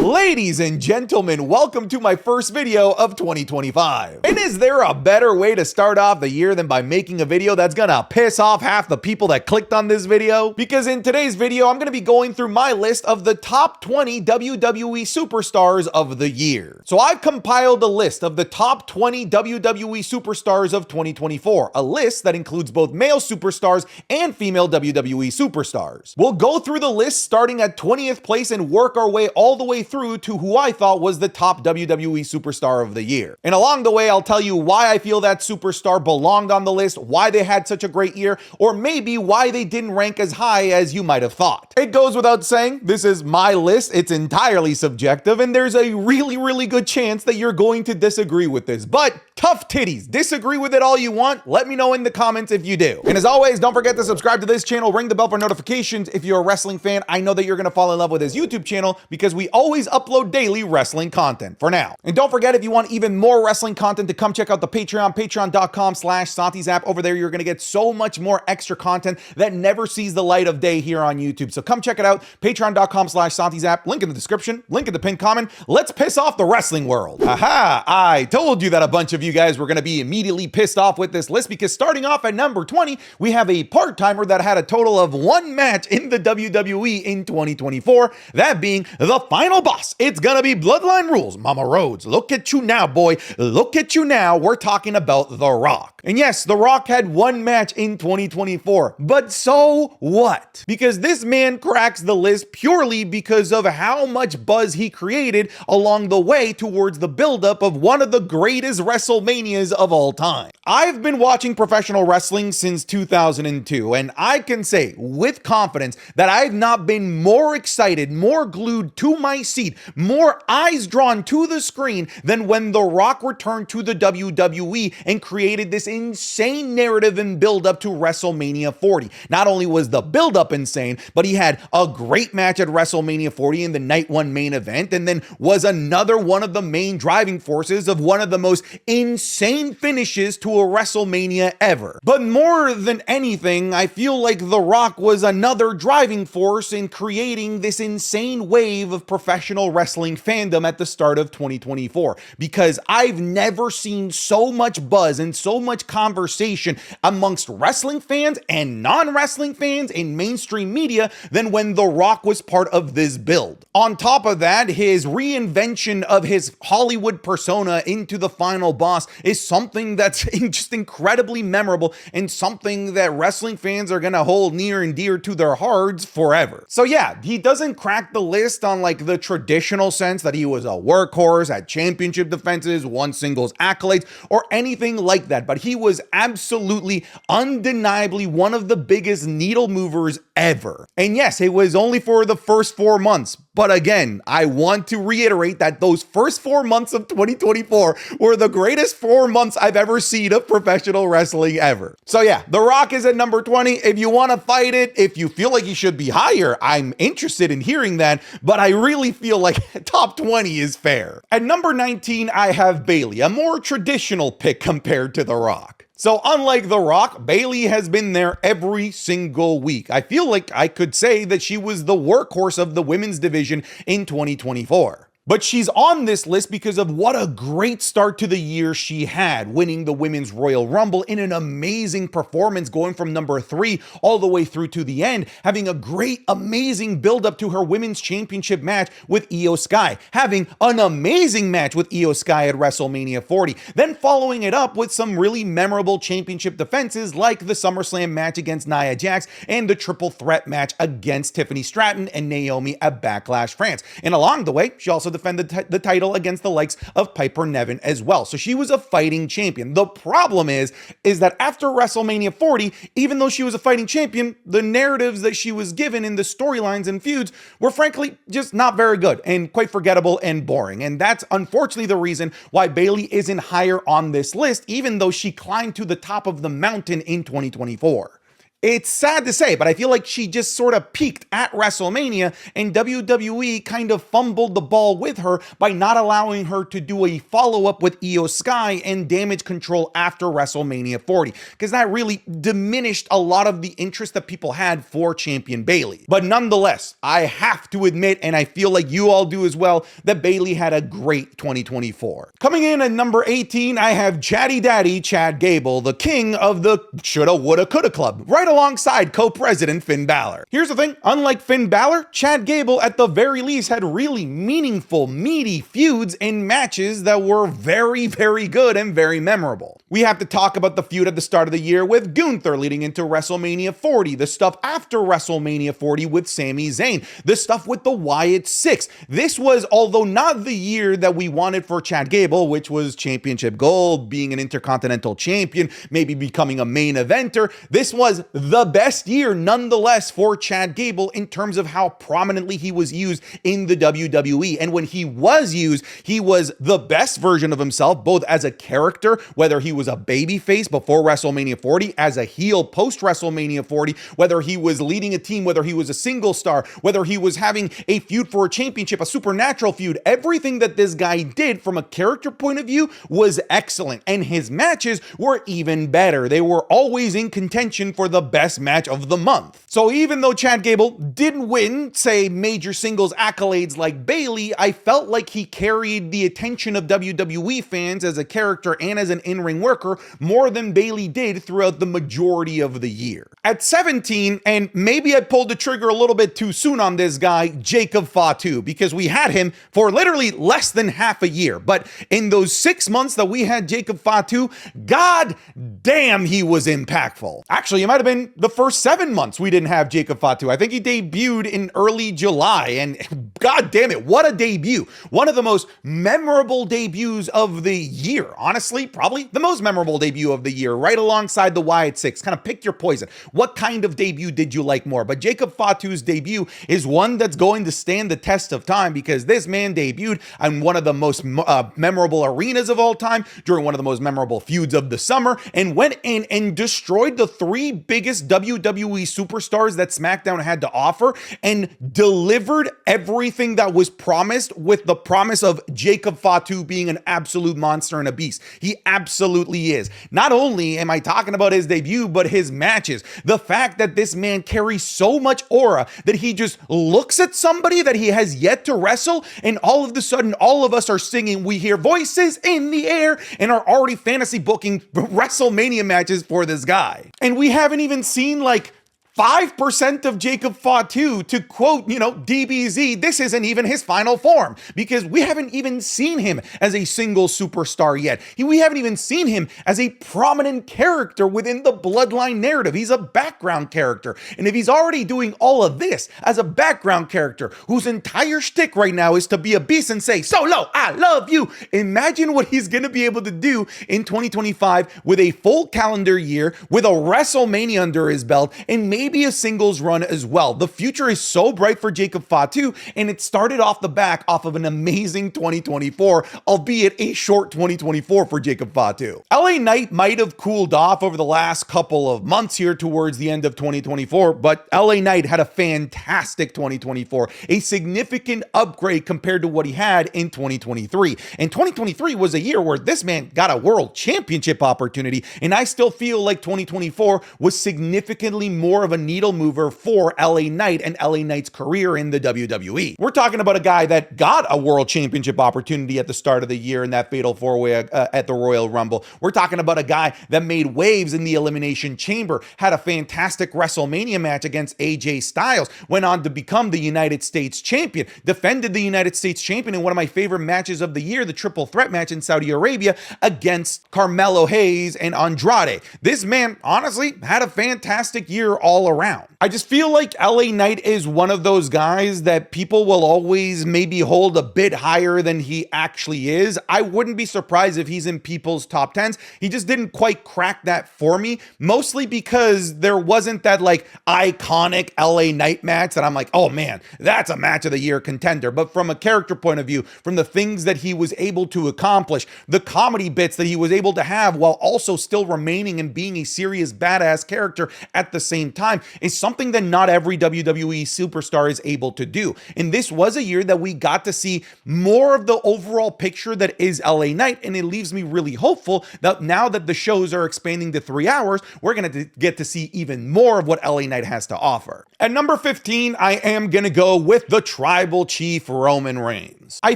Ladies and gentlemen, welcome to my first video of 2025. And is there a better way to start off the year than by making a video that's gonna piss off half the people that clicked on this video? Because in today's video, I'm gonna be going through my list of the top 20 WWE superstars of the year. So I've compiled a list of the top 20 WWE superstars of 2024, a list that includes both male superstars and female WWE superstars. We'll go through the list starting at 20th place and work our way all the way through to who I thought was the top WWE superstar of the year. And along the way, I'll tell you why I feel that superstar belonged on the list, why they had such a great year, or maybe why they didn't rank as high as you might have thought. It goes without saying, this is my list, it's entirely subjective, and there's a really good chance that you're going to disagree with this. But tough titties, disagree with it all you want, let me know in the comments if you do. And as always, don't forget to subscribe to this channel, ring the bell for notifications. If you're a wrestling fan, I know that you're gonna fall in love with this YouTube channel because we always upload daily wrestling content for now. And don't forget, if you want even more wrestling content, to come check out the Patreon, patreon.com/SantiZap. Over there, you're gonna get so much more extra content that never sees the light of day here on YouTube. So come check it out, patreon.com/SantiZap, link in the description, link in the pinned comment. Let's piss off the wrestling world. Aha, I told you that a bunch of you guys were gonna be immediately pissed off with this list, because starting off at number 20, we have a part-timer that had a total of one match in the WWE in 2024, that being the final boss. It's gonna be Bloodline Rules, Mama Rhodes. Look at you now, boy. Look at you now. We're talking about The Rock. And yes, The Rock had one match in 2024, but so what? Because this man cracks the list purely because of how much buzz he created along the way towards the buildup of one of the greatest WrestleManias of all time. I've been watching professional wrestling since 2002, and I can say with confidence that I've not been more excited, more glued to my seat, more eyes drawn to the screen than when The Rock returned to the WWE and created this insane narrative and build up to WrestleMania 40. Not only was the build up insane, but he had a great match at WrestleMania 40 in the night one main event, and then was another one of the main driving forces of one of the most insane finishes to a WrestleMania ever. But more than anything, I feel like The Rock was another driving force in creating this insane wave of professional wrestling fandom at the start of 2024, because I've never seen so much buzz and so much conversation amongst wrestling fans and non-wrestling fans in mainstream media than when The Rock was part of this build. On top of that, his reinvention of his Hollywood persona into the final boss is something that's just incredibly memorable and something that wrestling fans are gonna hold near and dear to their hearts forever. So yeah, he doesn't crack the list on like the traditional sense that he was a workhorse, had championship defenses, won singles accolades, or anything like that, but he was absolutely, undeniably one of the biggest needle movers ever. And yes, it was only for the first 4 months, but again, I want to reiterate that those first 4 months of 2024 were the greatest 4 months I've ever seen of professional wrestling ever. So yeah, The Rock is at number 20. If you want to fight it, if you feel like he should be higher, I'm interested in hearing that, but I really feel like top 20 is fair. At number 19, I have Bayley, a more traditional pick compared to The Rock. So unlike The Rock, Bayley has been there every single week. I feel like I could say that she was the workhorse of the women's division in 2024. But she's on this list because of what a great start to the year she had, winning the Women's Royal Rumble in an amazing performance, going from number 3 all the way through to the end, having a great, amazing build up to her Women's Championship match with Io Sky, having an amazing match with Io Sky at WrestleMania 40, then following it up with some really memorable championship defenses like the SummerSlam match against Nia Jax and the triple threat match against Tiffany Stratton and Naomi at Backlash France. And along the way, she also defended the title against the likes of Piper Niven as well. So she was a fighting champion. The problem is that after WrestleMania 40, even though she was a fighting champion, the narratives that she was given in the storylines and feuds were frankly just not very good and quite forgettable and boring. And that's unfortunately the reason why Bayley isn't higher on this list, even though she climbed to the top of the mountain in 2024. It's sad to say, but I feel like she just sort of peaked at WrestleMania, and WWE kind of fumbled the ball with her by not allowing her to do a follow-up with Io Sky and Damage Control after WrestleMania 40, because that really diminished a lot of the interest that people had for Champion Bayley. But nonetheless, I have to admit, and I feel like you all do as well, that Bayley had a great 2024. Coming in at number 18, I have Chatty Daddy Chad Gable, the king of the shoulda, woulda, coulda club, right alongside co-president Finn Balor. Here's the thing, unlike Finn Balor, Chad Gable at the very least had really meaningful, meaty feuds and matches that were very, very good and very memorable. We have to talk about the feud at the start of the year with Gunther leading into WrestleMania 40, the stuff after WrestleMania 40 with Sami Zayn, the stuff with the Wyatt Six. This was, although not the year that we wanted for Chad Gable, which was championship gold, being an intercontinental champion, maybe becoming a main eventer, this was the best year nonetheless for Chad Gable in terms of how prominently he was used in the WWE. And when he was used, he was the best version of himself, both as a character, whether he was a babyface before WrestleMania 40, as a heel post WrestleMania 40, whether he was leading a team, whether he was a single star, whether he was having a feud for a championship, a supernatural feud. Everything that this guy did from a character point of view was excellent, and his matches were even better. They were always in contention for the best match of the month. So even though Chad Gable didn't win, say, major singles accolades like Bayley, I felt like he carried the attention of WWE fans as a character and as an in-ring worker more than Bayley did throughout the majority of the year. At 17, and maybe I pulled the trigger a little bit too soon on this guy, Jacob Fatu, because we had him for literally less than half a year. But in those 6 months that we had Jacob Fatu, god damn, he was impactful. Actually, it might have been the first 7 months we didn't have Jacob Fatu. I think he debuted in early July, and god damn it, what a debut. One of the most memorable debuts of the year. Honestly, probably the most memorable debut of the year, right alongside the Wyatt Six. Kind of pick your poison. What kind of debut did you like more? But Jacob Fatu's debut is one that's going to stand the test of time, because this man debuted on one of the most memorable arenas of all time, during one of the most memorable feuds of the summer, and went in and destroyed the 3 biggest WWE superstars that SmackDown had to offer, and delivered everything that was promised, with the promise of Jacob Fatu being an absolute monster and a beast. He absolutely is. Not only am I talking about his debut, but his matches. The fact that this man carries so much aura that he just looks at somebody that he has yet to wrestle, and all of a sudden, all of us are singing, we hear voices in the air, and are already fantasy booking WrestleMania matches for this guy. And we haven't even seen like 5% of Jacob Fatu, to quote, DBZ, this isn't even his final form, because we haven't even seen him as a single superstar yet. We haven't even seen him as a prominent character within the Bloodline narrative. He's a background character. And if he's already doing all of this as a background character, whose entire shtick right now is to be a beast and say, Solo, I love you. Imagine what he's going to be able to do in 2025 with a full calendar year, with a WrestleMania under his belt, and maybe a singles run as well. The future is so bright for Jacob Fatu, and it started off the back off of an amazing 2024, albeit a short 2024 for Jacob Fatu. LA Knight might have cooled off over the last couple of months here towards the end of 2024, but LA Knight had a fantastic 2024, a significant upgrade compared to what he had in 2023. And 2023 was a year where this man got a world championship opportunity, and I still feel like 2024 was significantly more of a needle mover for LA Knight and LA Knight's career in the WWE. We're talking about a guy that got a world championship opportunity at the start of the year in that fatal four-way at the Royal Rumble. We're talking about a guy that made waves in the Elimination Chamber, had a fantastic WrestleMania match against AJ Styles, went on to become the United States champion, defended the United States champion in one of my favorite matches of the year, the triple threat match in Saudi Arabia against Carmelo Hayes and Andrade. This man honestly had a fantastic year all all around. I just feel like LA Knight is one of those guys that people will always maybe hold a bit higher than he actually is. I wouldn't be surprised if he's in people's top 10s. He just didn't quite crack that for me, mostly because there wasn't that like iconic LA Knight match that I'm like, oh man, that's a match of the year contender. But from a character point of view, from the things that he was able to accomplish, the comedy bits that he was able to have while also still remaining and being a serious badass character at the same time, is something that not every WWE superstar is able to do. And this was a year that we got to see more of the overall picture that is LA Knight, and it leaves me really hopeful that now that the shows are expanding to 3 hours, we're going to get to see even more of what LA Knight has to offer. At number 15, I am going to go with the Tribal Chief Roman Reigns. I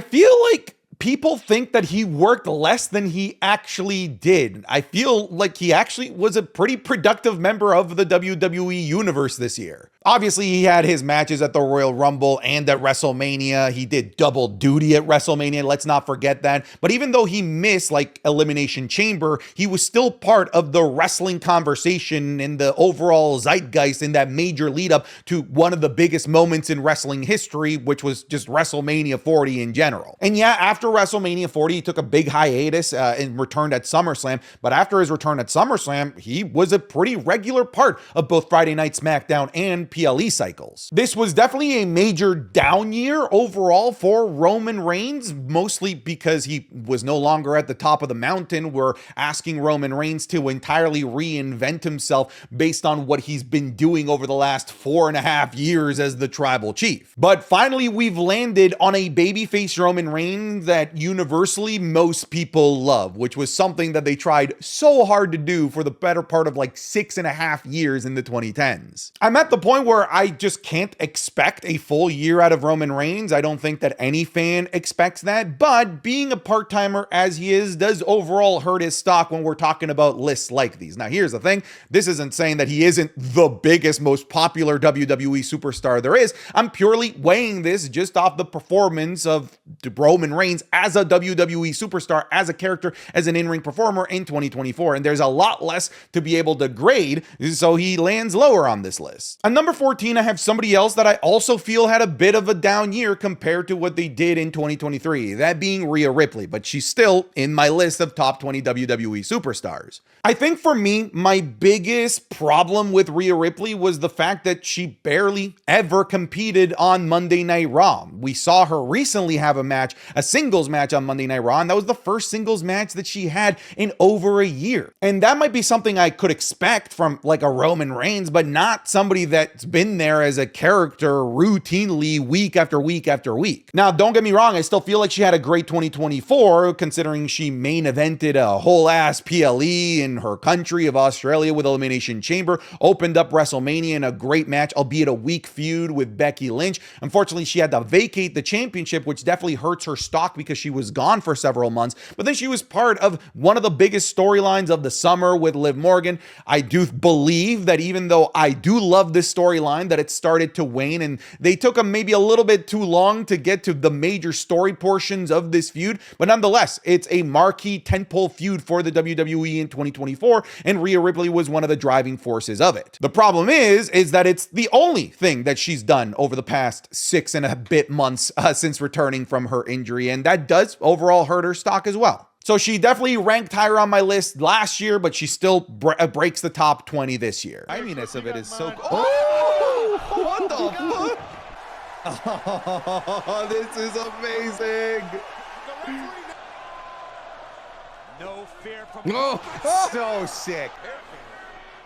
feel like people think that he worked less than he actually did. I feel like he actually was a pretty productive member of the WWE universe this year. Obviously, he had his matches at the Royal Rumble and at WrestleMania. He did double duty at WrestleMania. Let's not forget that. But even though he missed like Elimination Chamber, he was still part of the wrestling conversation and the overall zeitgeist in that major lead up to one of the biggest moments in wrestling history, which was just WrestleMania 40 in general. And yeah, after WrestleMania 40, he took a big hiatus and returned at SummerSlam. But after his return at SummerSlam, he was a pretty regular part of both Friday Night SmackDown and PLE cycles. This was definitely a major down year overall for Roman Reigns, mostly because he was no longer at the top of the mountain. We're asking Roman Reigns to entirely reinvent himself based on what he's been doing over the last 4.5 years as the Tribal Chief. But finally, we've landed on a babyface Roman Reigns that universally most people love, which was something that they tried so hard to do for the better part of like 6.5 years in the 2010s. I'm at the point where I just can't expect a full year out of Roman Reigns. I don't think that any fan expects that, but being a part-timer as he is does overall hurt his stock when we're talking about lists like these. Now, here's the thing. This isn't saying that he isn't the biggest, most popular WWE superstar there is. I'm purely weighing this just off the performance of Roman Reigns as a WWE superstar, as a character, as an in-ring performer in 2024. And there's a lot less to be able to grade, so he lands lower on this list. At number 14, I have somebody else that I also feel had a bit of a down year compared to what they did in 2023, that being Rhea Ripley, but she's still in my list of top 20 WWE superstars. I think for me, my biggest problem with Rhea Ripley was the fact that she barely ever competed on Monday Night Raw. We saw her recently have a singles match on Monday Night Raw, and that was the first singles match that she had in over a year. And that might be something I could expect from like a Roman Reigns, but not somebody that's been there as a character routinely week after week after week. Now, don't get me wrong, I still feel like she had a great 2024, considering she main evented a whole ass PLE in her country of Australia with Elimination Chamber, opened up WrestleMania in a great match, albeit a weak feud with Becky Lynch. Unfortunately, she had to vacate the championship, which definitely hurts her stock because she was gone for several months, but then she was part of one of the biggest storylines of the summer with Liv Morgan. I do believe that even though I do love this storyline, that it started to wane and they took maybe a little bit too long to get to the major story portions of this feud, but nonetheless, it's a marquee tentpole feud for the WWE in 2024, and Rhea Ripley was one of the driving forces of it. The problem is that it's the only thing that she's done over the past 6 and a bit months since returning from her injury, and that does overall hurt her stock as well. So she definitely ranked higher on my list last year, but she still breaks the top 20 this year. I mean, of it is so cool. Oh, what the fuck? Oh, this is amazing. No fear from so sick.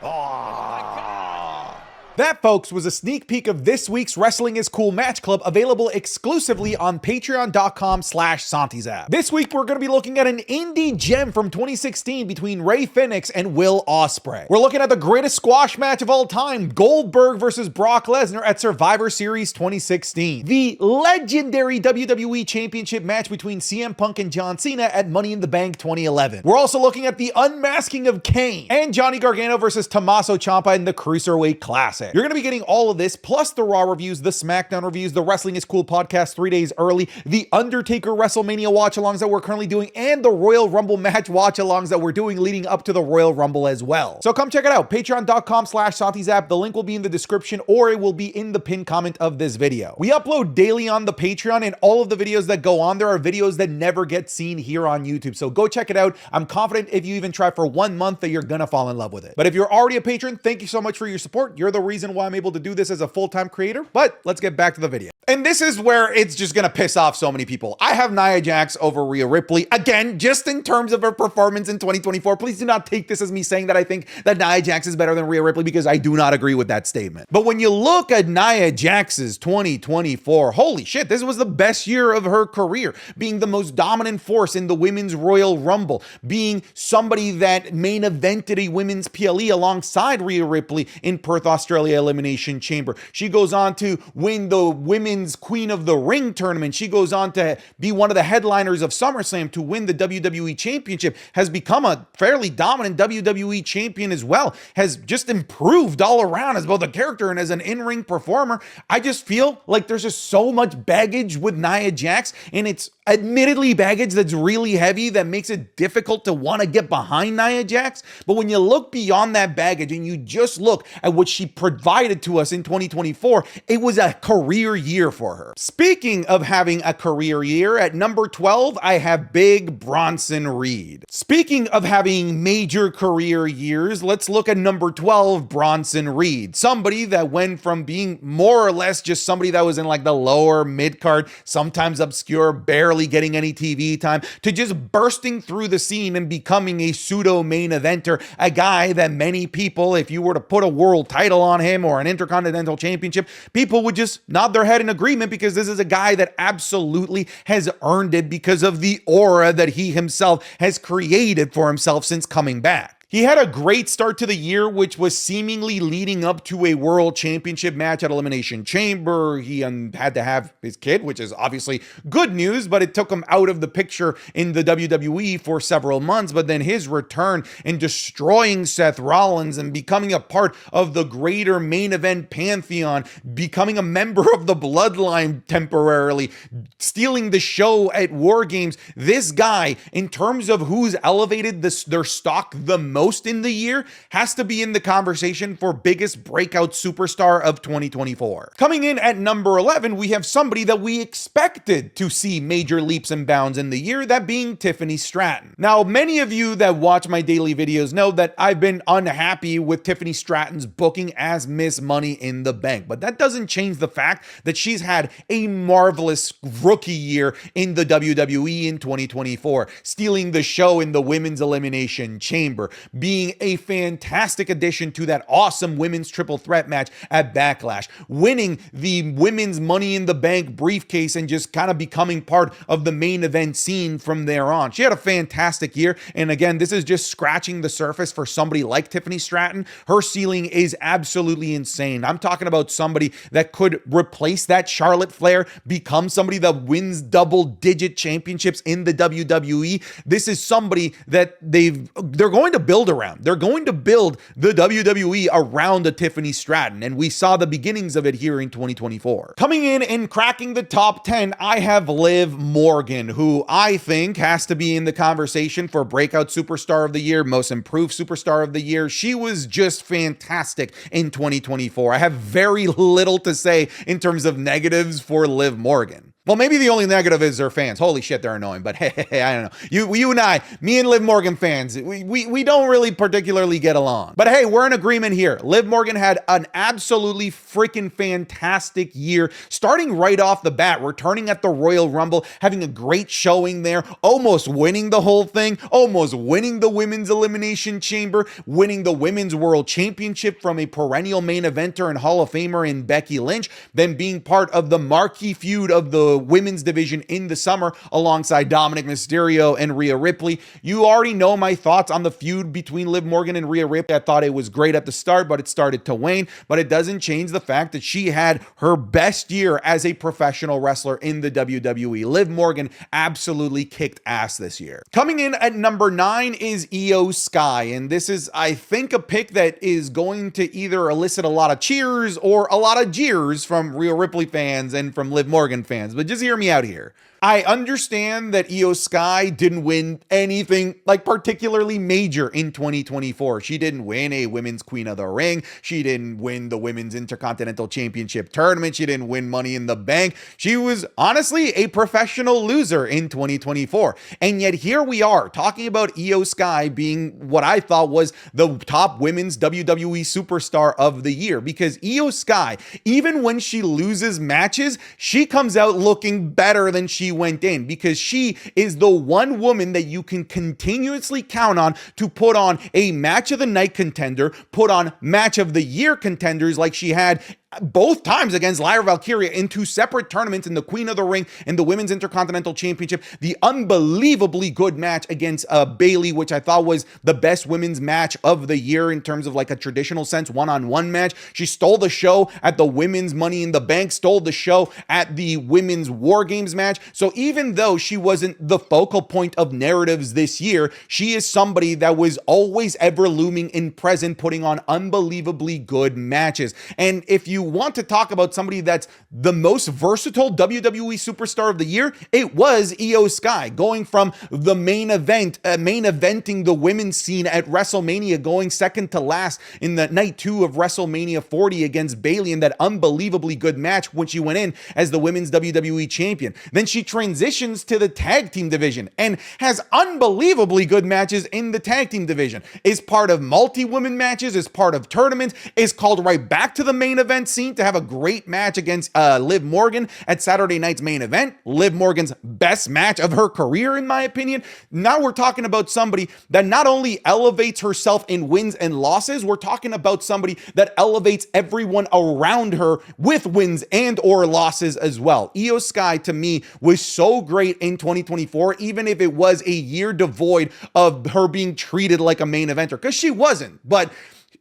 Oh. That, folks, was a sneak peek of this week's Wrestling is Cool Match Club, available exclusively on patreon.com/SantiZap. This week, we're going to be looking at an indie gem from 2016 between Rey Fenix and Will Ospreay. We're looking at the greatest squash match of all time, Goldberg versus Brock Lesnar at Survivor Series 2016. The legendary WWE Championship match between CM Punk and John Cena at Money in the Bank 2011. We're also looking at the unmasking of Kane and Johnny Gargano versus Tommaso Ciampa in the Cruiserweight Classic. classic. You're going to be getting all of this, plus the Raw reviews, the SmackDown reviews, the Wrestling is Cool podcast 3 days early, the Undertaker WrestleMania watch-alongs that we're currently doing, and the Royal Rumble match watch-alongs that we're doing leading up to the Royal Rumble as well. So come check it out, patreon.com/SatiZap. The link will be in the description or it will be in the pinned comment of this video. We upload daily on the Patreon, and all of the videos that go on there are videos that never get seen here on YouTube. So go check it out. I'm confident if you even try for 1 month that you're gonna fall in love with it. But if you're already a patron, thank you so much for your support. You're the reason why I'm able to do this as a full-time creator. But let's get back to the video. And this is where it's just gonna piss off so many people. I have Nia Jax over Rhea Ripley. Again, just in terms of her performance in 2024, please do not take this as me saying that I think that Nia Jax is better than Rhea Ripley, because I do not agree with that statement. But when you look at Nia Jax's 2024, holy shit, this was the best year of her career, being the most dominant force in the Women's Royal Rumble, being somebody that main evented a Women's PLE alongside Rhea Ripley in Perth, Australia Elimination Chamber. She goes on to win the Women's Queen of the Ring tournament. She goes on to be one of the headliners of SummerSlam, to win the WWE Championship, has become a fairly dominant WWE champion as well, has just improved all around as both a character and as an in-ring performer. I just feel like there's just so much baggage with Nia Jax, and it's admittedly baggage that's really heavy that makes it difficult to want to get behind Nia Jax. But when you look beyond that baggage and you just look at what she provided to us in 2024, it was a career year for her. Speaking of having a career year, at number 12, I have Big Bronson Reed. Speaking of having major career years, let's look at number 12, Bronson Reed. Somebody that went from being more or less just somebody that was in like the lower mid-card, sometimes obscure, barely getting any TV time, to just bursting through the scene and becoming a pseudo main eventer, a guy that many people, if you were to put a world title on him or an intercontinental championship, people would just nod their head in agreement, because this is a guy that absolutely has earned it because of the aura that he himself has created for himself since coming back. He had a great start to the year, which was seemingly leading up to a world championship match at Elimination Chamber. He had to have his kid, which is obviously good news, but it took him out of the picture in the WWE for several months. But then his return and destroying Seth Rollins and becoming a part of the greater main event pantheon, becoming a member of the Bloodline temporarily, stealing the show at War Games. This guy, in terms of who's elevated their stock the most in the year, has to be in the conversation for biggest breakout superstar of 2024. Coming in at number 11, we have somebody that we expected to see major leaps and bounds in the year, that being Tiffany Stratton. Now, many of you that watch my daily videos know that I've been unhappy with Tiffany Stratton's booking as Miss Money in the Bank, but that doesn't change the fact that she's had a marvelous rookie year in the WWE in 2024, stealing the show in the Women's Elimination Chamber, being a fantastic addition to that awesome women's triple threat match at Backlash, winning the Women's Money in the Bank briefcase, and just kind of becoming part of the main event scene from there on. She had a fantastic year, and again, this is just scratching the surface for somebody like Tiffany Stratton. Her ceiling is absolutely insane. I'm talking about somebody that could replace that Charlotte Flair, become somebody that wins double-digit championships in the WWE. This is somebody that they're going to build around. They're going to build the WWE around a Tiffany Stratton, and we saw the beginnings of it here in 2024. Coming in and cracking the top 10, I have Liv Morgan, who I think has to be in the conversation for breakout superstar of the year, most improved superstar of the year. She was just fantastic in 2024. I have very little to say in terms of negatives for Liv Morgan. Well, maybe the only negative is her fans. Holy shit, they're annoying. But hey, I don't know. You and I, me and Liv Morgan fans, we don't really particularly get along. But hey, we're in agreement here. Liv Morgan had an absolutely freaking fantastic year, starting right off the bat, returning at the Royal Rumble, having a great showing there, almost winning the whole thing, almost winning the Women's Elimination Chamber, winning the Women's World Championship from a perennial main eventer and Hall of Famer in Becky Lynch, then being part of the marquee feud of the the women's division in the summer alongside Dominic Mysterio and Rhea Ripley. You already know my thoughts on the feud between Liv Morgan and Rhea Ripley. I thought it was great at the start, but it started to wane. But it doesn't change the fact that she had her best year as a professional wrestler in the WWE. Liv Morgan absolutely kicked ass this year. Coming in at number 9 is Io Sky, and this is, I think, a pick that is going to either elicit a lot of cheers or a lot of jeers from Rhea Ripley fans and from Liv Morgan fans, but just hear me out here. I understand that Io Sky didn't win anything like particularly major in 2024. She didn't win a Women's Queen of the Ring. She didn't win the Women's Intercontinental Championship tournament. She didn't win Money in the Bank. She was honestly a professional loser in 2024. And yet here we are talking about Io Sky being what I thought was the top women's WWE superstar of the year, because Io Sky, even when she loses matches, she comes out looking better than she went in, because she is the one woman that you can continuously count on to put on a match of the night contender, put on match of the year contenders like she had both times against Lyra Valkyria in 2 separate tournaments, in the Queen of the Ring and the Women's Intercontinental Championship. The unbelievably good match against Bayley, which I thought was the best women's match of the year in terms of like a traditional sense, one-on-one match. She stole the show at the Women's Money in the Bank, stole the show at the Women's War Games match. So even though she wasn't the focal point of narratives this year, she is somebody that was always ever looming in present, putting on unbelievably good matches. And if you want to talk about somebody that's the most versatile WWE superstar of the year, it was Io Sky, going from the main eventing the women's scene at WrestleMania, going second to last in the night 2 of WrestleMania 40 against Bayley in that unbelievably good match when she went in as the women's WWE champion. Then she transitions to the tag team division and has unbelievably good matches in the tag team division, is part of multi-women matches, is part of tournaments, is called right back to the main event scene to have a great match against Liv Morgan at Saturday night's main event. Liv Morgan's best match of her career, in my opinion. Now we're talking about somebody that not only elevates herself in wins and losses, we're talking about somebody that elevates everyone around her with wins and or losses as well. Io Sky, to me, was so great in 2024, even if it was a year devoid of her being treated like a main eventer, because she wasn't, but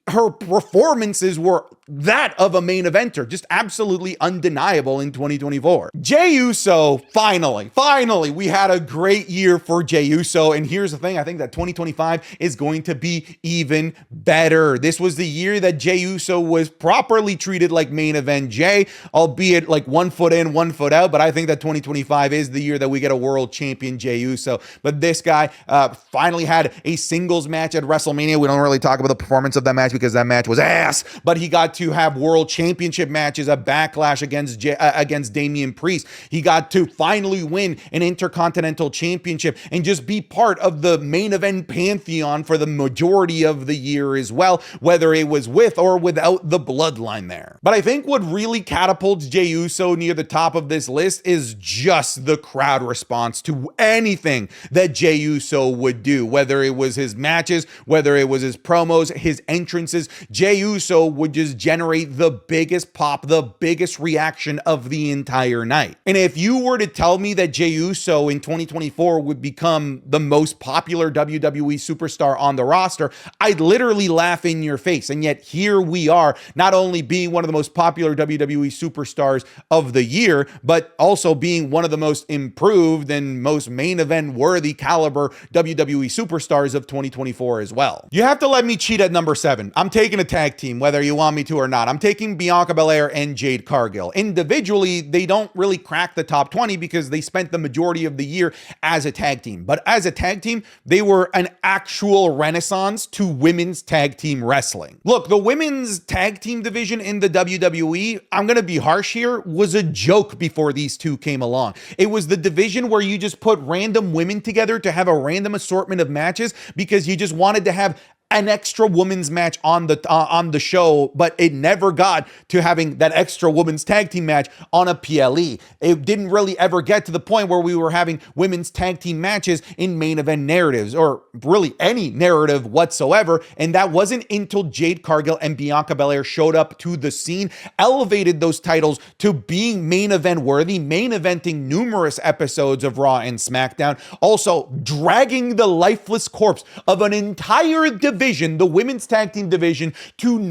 her performances were that of a main eventer, just absolutely undeniable in 2024. Jey Uso, finally, we had a great year for Jey Uso, and here's the thing, I think that 2025 is going to be even better. This was the year that Jey Uso was properly treated like main event Jey, albeit like 1 foot in, 1 foot out, but I think that 2025 is the year that we get a world champion Jey Uso. But this guy finally had a singles match at WrestleMania. We don't really talk about the performance of that match because that match was ass, but he got to have world championship matches at Backlash against Damian Priest. He got to finally win an Intercontinental Championship and just be part of the main event pantheon for the majority of the year as well, whether it was with or without the bloodline there. But I think what really catapults Jey Uso near the top of this list is just the crowd response to anything that Jey Uso would do, whether it was his matches, whether it was his promos, his entrances. Jey Uso would just generate the biggest pop, the biggest reaction of the entire night. And if you were to tell me that Jey Uso in 2024 would become the most popular WWE superstar on the roster, I'd literally laugh in your face. And yet here we are, not only being one of the most popular WWE superstars of the year, but also being one of the most improved and most main event worthy caliber WWE superstars of 2024 as well. You have to let me cheat at number 7. I'm taking a tag team, whether you want me to or not. I'm taking Bianca Belair and Jade Cargill. Individually, they don't really crack the top 20 because they spent the majority of the year as a tag team. But as a tag team, they were an actual renaissance to women's tag team wrestling. Look, the women's tag team division in the WWE, I'm going to be harsh here, was a joke before these two came along. It was the division where you just put random women together to have a random assortment of matches because you just wanted to have an extra women's match on the show, but it never got to having that extra women's tag team match on a PLE. It didn't really ever get to the point where we were having women's tag team matches in main event narratives, or really any narrative whatsoever. And that wasn't until Jade Cargill and Bianca Belair showed up to the scene, elevated those titles to being main event worthy, main eventing numerous episodes of Raw and SmackDown, also dragging the lifeless corpse of an entire division, the women's tag team division, to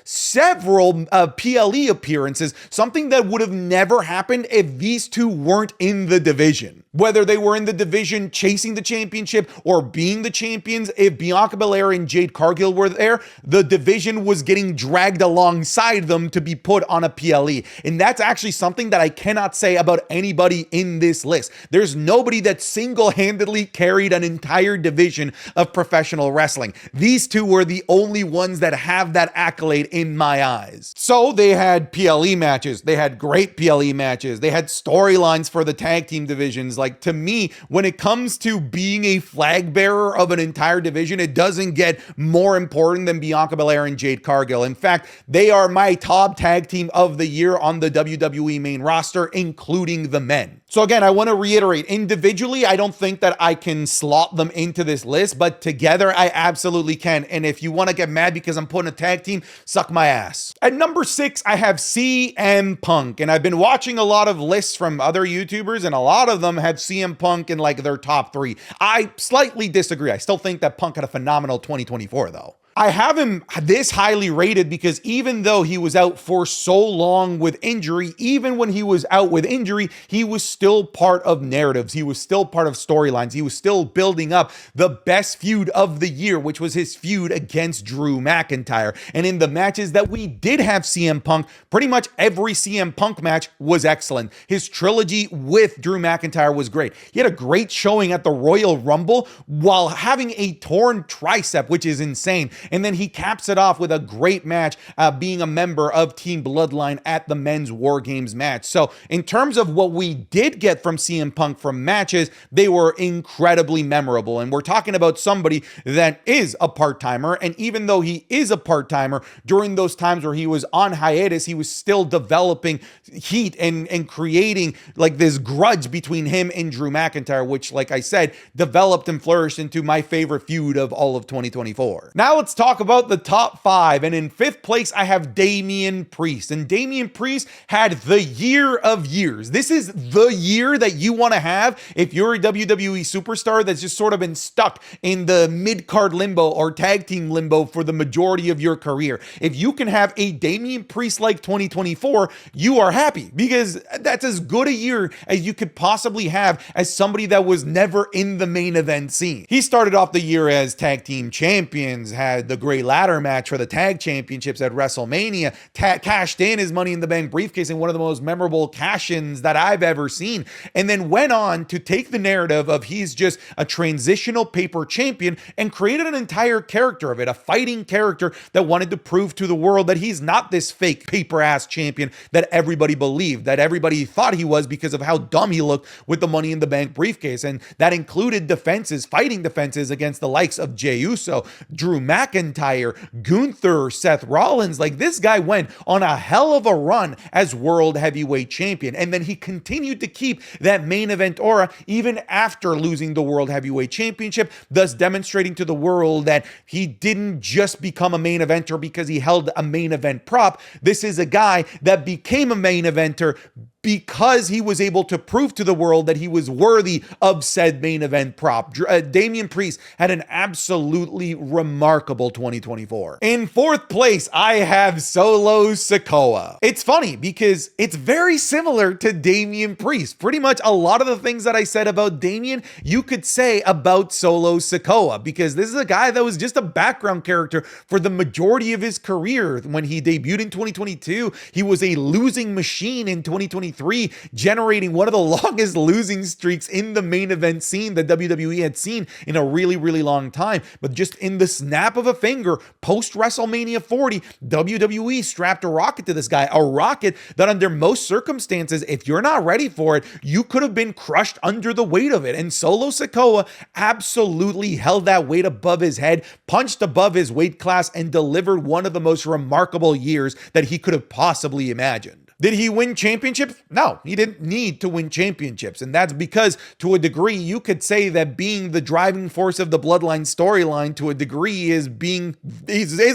several PLE appearances, something that would have never happened if these two weren't in the division. Whether they were in the division chasing the championship or being the champions, if Bianca Belair and Jade Cargill were there, the division was getting dragged alongside them to be put on a PLE. And that's actually something that I cannot say about anybody in this list. There's nobody that single-handedly carried an entire division of professional wrestling. These two were the only ones that have that accolade in my eyes. So they had PLE matches. They had great PLE matches. They had storylines for the tag team divisions. Like, to me, when it comes to being a flag bearer of an entire division, it doesn't get more important than Bianca Belair and Jade Cargill. In fact, they are my top tag team of the year on the WWE main roster, including the men. So again, I want to reiterate, individually, I don't think that I can slot them into this list, but together I absolutely can. And if you want to get mad because I'm putting a tag team, suck my ass. At number 6, I have CM Punk. And I've been watching a lot of lists from other YouTubers, and a lot of them have CM Punk in like their top 3. I slightly disagree. I still think that Punk had a phenomenal 2024 though. I have him this highly rated because even though he was out for so long with injury, even when he was out with injury, he was still part of narratives. He was still part of storylines. He was still building up the best feud of the year, which was his feud against Drew McIntyre. And in the matches that we did have CM Punk, pretty much every CM Punk match was excellent. His trilogy with Drew McIntyre was great. He had a great showing at the Royal Rumble while having a torn tricep, which is insane. And then he caps it off with a great match, being a member of Team Bloodline at the men's War Games match. So in terms of what we did get from CM Punk from matches, they were incredibly memorable. And we're talking about somebody that is a part-timer. And even though he is a part-timer, during those times where he was on hiatus, he was still developing heat and creating like this grudge between him and Drew McIntyre, which, like I said, developed and flourished into my favorite feud of all of 2024. Now let's talk about the top 5. And in 5th place, I have Damian Priest. And Damian Priest had the year of years. This is the year that you want to have if you're a WWE superstar that's just sort of been stuck in the mid-card limbo or tag team limbo for the majority of your career. If you can have a Damian Priest-like 2024, you are happy, because that's as good a year as you could possibly have as somebody that was never in the main event scene. He started off the year as tag team champions, had the great ladder match for the tag championships at WrestleMania, cashed in his Money in the Bank briefcase in one of the most memorable cash-ins that I've ever seen, and then went on to take the narrative of he's just a transitional paper champion and created an entire character of it, a fighting character that wanted to prove to the world that he's not this fake paper-ass champion that everybody believed, that everybody thought he was because of how dumb he looked with the Money in the Bank briefcase. And that included defenses, fighting defenses against the likes of Jey Uso, Drew McIntyre, Gunther, Seth Rollins. Like, this guy went on a hell of a run as world heavyweight champion. And then he continued to keep that main event aura even after losing the world heavyweight championship, thus demonstrating to the world that he didn't just become a main eventer because he held a main event prop. This is a guy that became a main eventer because he was able to prove to the world that he was worthy of said main event prop. Damian Priest had an absolutely remarkable 2024. In 4th place, I have Solo Sikoa. It's funny because it's very similar to Damian Priest. Pretty much a lot of the things that I said about Damian, you could say about Solo Sikoa, because this is a guy that was just a background character for the majority of his career. When he debuted in 2022, he was a losing machine in 2023. 2023, generating one of the longest losing streaks in the main event scene that WWE had seen in a really, really long time. But just in the snap of a finger, post WrestleMania 40, WWE strapped a rocket to this guy, a rocket that under most circumstances, if you're not ready for it, you could have been crushed under the weight of it. And Solo Sikoa absolutely held that weight above his head, punched above his weight class, and delivered one of the most remarkable years that he could have possibly imagined. Did he win championships? No, he didn't need to win championships. And that's because, to a degree, you could say that being the driving force of the Bloodline storyline to a degree is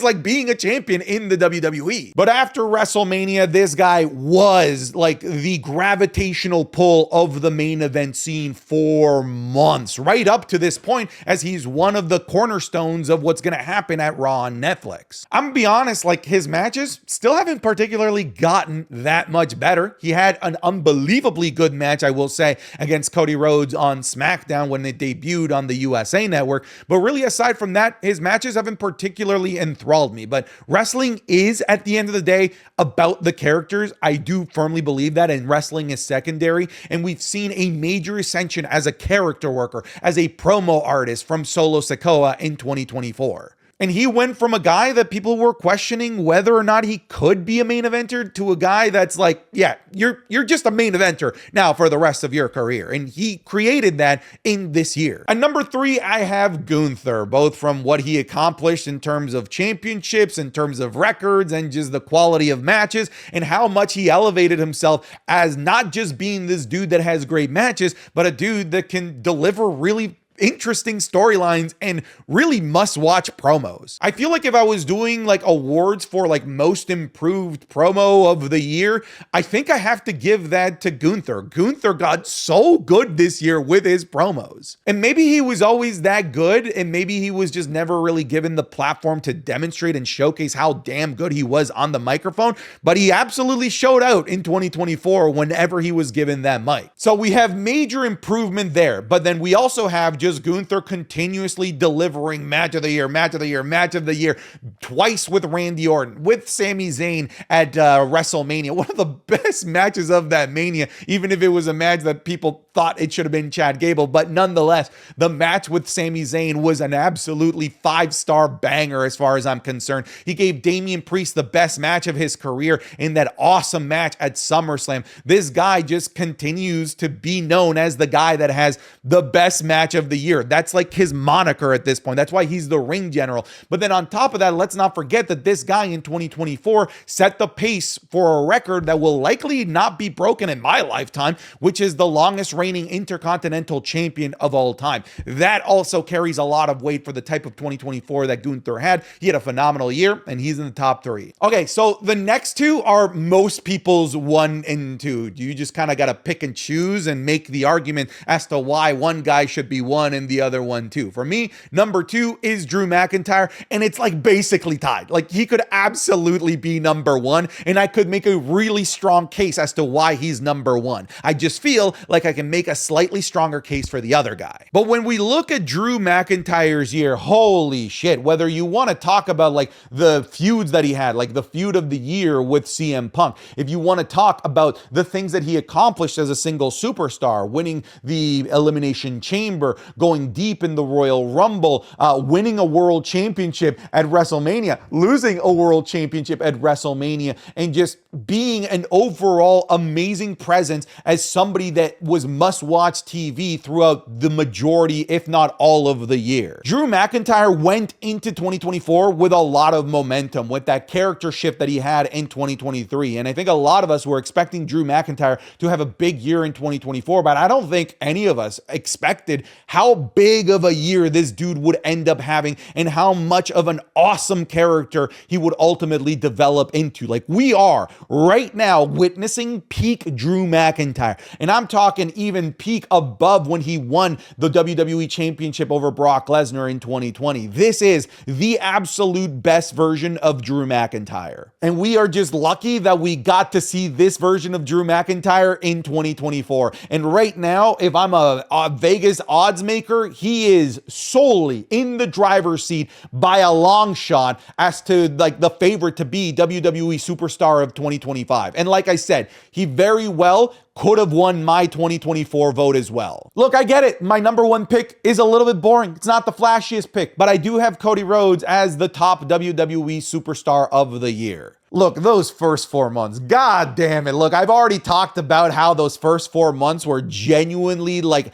like being a champion in the WWE. But after WrestleMania, this guy was like the gravitational pull of the main event scene for months, right up to this point, as he's one of the cornerstones of what's going to happen at Raw on Netflix. I'm gonna be honest, like his matches still haven't particularly gotten that much better. He had an unbelievably good match, I will say, against Cody Rhodes on SmackDown when it debuted on the USA Network. But really, aside from that, his matches haven't particularly enthralled me. But wrestling is, at the end of the day, about the characters. I do firmly believe that, and wrestling is secondary. And we've seen a major ascension as a character worker, as a promo artist from Solo Sikoa in 2024. And he went from a guy that people were questioning whether or not he could be a main eventer to a guy that's like, yeah, you're just a main eventer now for the rest of your career. And he created that in this year. At number 3, I have Gunther, both from what he accomplished in terms of championships, in terms of records, and just the quality of matches, and how much he elevated himself as not just being this dude that has great matches, but a dude that can deliver really interesting storylines and really must-watch promos. I feel like if I was doing like awards for like most improved promo of the year, I think I have to give that to Gunther. Gunther got so good this year with his promos. And maybe he was always that good, and maybe he was just never really given the platform to demonstrate and showcase how damn good he was on the microphone, but he absolutely showed out in 2024 whenever he was given that mic. So we have major improvement there, but then we also have just Gunther continuously delivering match of the year, match of the year, match of the year, twice with Randy Orton, with Sami Zayn at WrestleMania. One of the best matches of that Mania, even if it was a match that people thought it should have been Chad Gable, but nonetheless, the match with Sami Zayn was an absolutely 5-star banger as far as I'm concerned. He gave Damian Priest the best match of his career in that awesome match at SummerSlam. This guy just continues to be known as the guy that has the best match of the year. That's like his moniker at this point. That's why he's the ring general. But then on top of that, let's not forget that this guy in 2024 set the pace for a record that will likely not be broken in my lifetime, which is the longest reigning intercontinental champion of all time. That also carries a lot of weight for the type of 2024 that Gunther had. He had a phenomenal year, and he's in the top 3. Okay, so the next 2 are most people's 1 and 2. You just kind of got to pick and choose and make the argument as to why one guy should be 1 and the other 1 too. For me, number 2 is Drew McIntyre, and it's like basically tied. Like he could absolutely be number 1, and I could make a really strong case as to why he's number 1. I just feel like I can make a slightly stronger case for the other guy. But when we look at Drew McIntyre's year, holy shit, whether you want to talk about like the feuds that he had, like the feud of the year with CM Punk, if you want to talk about the things that he accomplished as a single superstar, winning the Elimination Chamber, going deep in the Royal Rumble, winning a world championship at WrestleMania, losing a world championship at WrestleMania, and just being an overall amazing presence as somebody that was must-watch TV throughout the majority, if not all of the year. Drew McIntyre went into 2024 with a lot of momentum, with that character shift that he had in 2023. And I think a lot of us were expecting Drew McIntyre to have a big year in 2024, but I don't think any of us expected how big of a year this dude would end up having and how much of an awesome character he would ultimately develop into. Like we are right now witnessing peak Drew McIntyre. And I'm talking even peak above when he won the WWE Championship over Brock Lesnar in 2020. This is the absolute best version of Drew McIntyre. And we are just lucky that we got to see this version of Drew McIntyre in 2024. And right now, if I'm a Vegas odds maker, maker, he is solely in the driver's seat by a long shot as to like the favorite to be WWE Superstar of 2025. And like I said, he very well could have won my 2024 vote as well. Look, I get it. My number one pick is a little bit boring. It's not the flashiest pick, but I do have Cody Rhodes as the top WWE Superstar of the year. Look, those first 4 months, god damn it. Look, I've already talked about how those first 4 months were genuinely like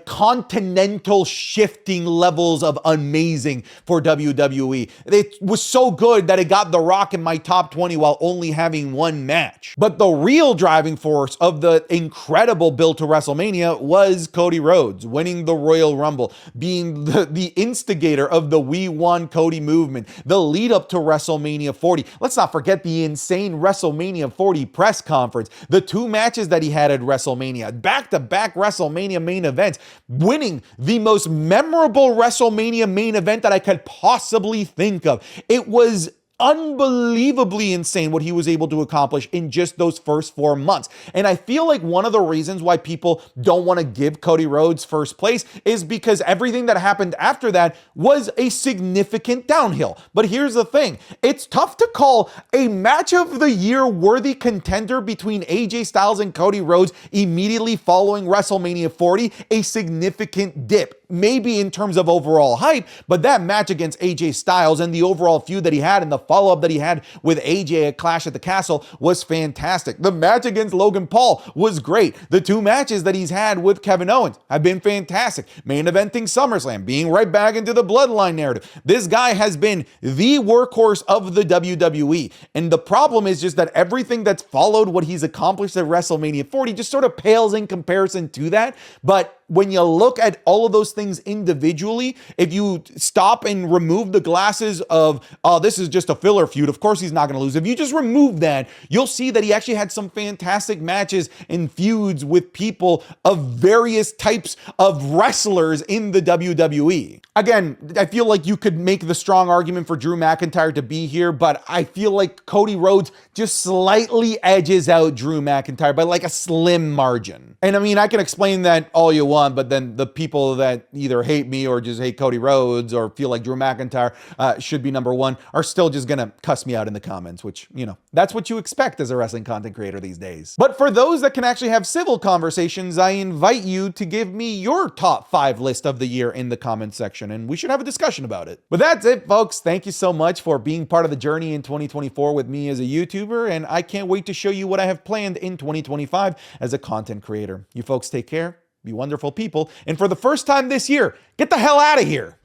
continental shifting levels of amazing for WWE. It was so good that it got The Rock in my top 20 while only having one match. But the real driving force of the incredible build to WrestleMania was Cody Rhodes winning the Royal Rumble, being the instigator of the We Want Cody movement, the lead up to WrestleMania 40. Let's not forget the insane WrestleMania 40 press conference, the 2 matches that he had at WrestleMania, back-to-back WrestleMania main events, winning the most memorable WrestleMania main event that I could possibly think of. It was unbelievably insane what he was able to accomplish in just those first 4 months. And I feel like one of the reasons why people don't want to give Cody Rhodes first place is because everything that happened after that was a significant downhill. But here's the thing. It's tough to call a match of the year worthy contender between AJ Styles and Cody Rhodes immediately following WrestleMania 40 a significant dip. Maybe in terms of overall hype, but that match against AJ Styles and the overall feud that he had and the follow-up that he had with AJ at Clash at the Castle was fantastic. The match against Logan Paul was great. The 2 matches that he's had with Kevin Owens have been fantastic. Main eventing SummerSlam, being right back into the Bloodline narrative. This guy has been the workhorse of the WWE. And the problem is just that everything that's followed what he's accomplished at WrestleMania 40 just sort of pales in comparison to that. But when you look at all of those things individually, if you stop and remove the glasses of, oh, this is just a filler feud, of course he's not going to lose. If you just remove that, you'll see that he actually had some fantastic matches and feuds with people of various types of wrestlers in the WWE. Again, I feel like you could make the strong argument for Drew McIntyre to be here, but I feel like Cody Rhodes just slightly edges out Drew McIntyre by like a slim margin. And I mean, I can explain that all you want, but then the people that either hate me or just hate Cody Rhodes or feel like Drew McIntyre should be number 1 are still just gonna cuss me out in the comments, which, you know, that's what you expect as a wrestling content creator these days. But for those that can actually have civil conversations, I invite you to give me your top 5 list of the year in the comment section, and we should have a discussion about it. But that's it, folks. Thank you so much for being part of the journey in 2024 with me as a YouTuber, and I can't wait to show you what I have planned in 2025 as a content creator. You folks take care, be wonderful people, and for the first time this year, get the hell out of here.